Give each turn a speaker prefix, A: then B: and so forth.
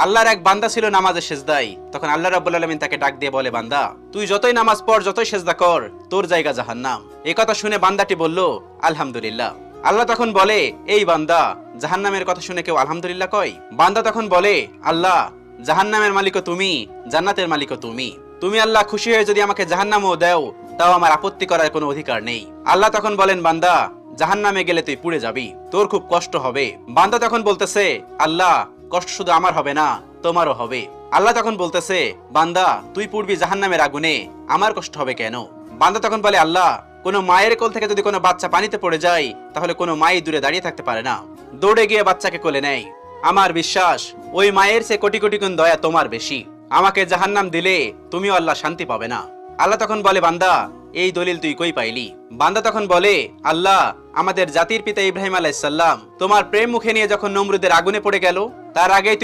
A: আল্লাহর এক বান্দা ছিল নামাজে সেজদায়। তখন আল্লাহ রাব্বুল আলামিন তাকে ডাক দিয়ে বলে, বান্দা তুই যতই নামাজ পড়, যতই সেজদা কর, তোর জায়গা জাহান্নাম। এই কথা শুনে বান্দাটি বলল, আলহামদুলিল্লাহ। আল্লাহ তখন বলে, এই বান্দা, জাহান্নামের কথা শুনে কেউ আলহামদুলিল্লাহ কয়? বান্দা তখন বলে, আল্লাহ, জাহান্নামের মালিকও তুমি, জান্নাতের মালিকও তুমি। তুমি আল্লাহ খুশি হয়ে যদি আমাকে জাহান্নামও দাও, তাও আমার আপত্তি করার কোনো অধিকার নেই। আল্লাহ তখন বলেন, বান্দা, জাহান্নামে গেলে তুই পুড়ে যাবি, তোর খুব কষ্ট হবে। বান্দা তখন বলতেছে, আল্লাহ, কষ্ট শুধু আমার হবে না, তোমারও হবে। আল্লাহ তখন বলতেছে, বান্দা, তুই পুড়বি জাহান্নামের আগুনে, আমার কষ্ট হবে কেন? বান্দা তখন বলে, আল্লাহ, কোনো মায়ের কোল থেকে যদি কোনো বাচ্চা পানিতে পড়ে যায়, তাহলে কোনো মাই দূরে দাঁড়িয়ে থাকতে পারে না, দৌড়ে গিয়ে বাচ্চাকে কোলে নেয়। আমার বিশ্বাস ওই মায়ের চেয়ে কোটি কোটি গুণ দয়া তোমার বেশি। আমাকে জাহান্নাম দিলে তুমিও আল্লাহ শান্তি পাবে না। আল্লাহ তখন বলে, বান্দা, এই দলিল তুই কই পাইলি? বান্দা তখন বলে, আল্লাহ, আমাদের জাতির পিতা ইব্রাহিম আলাইহিস সালাম তোমার প্রেম মুখে নিয়ে যখন নমরুদের আগুনে পড়ে গেল, তার আগেই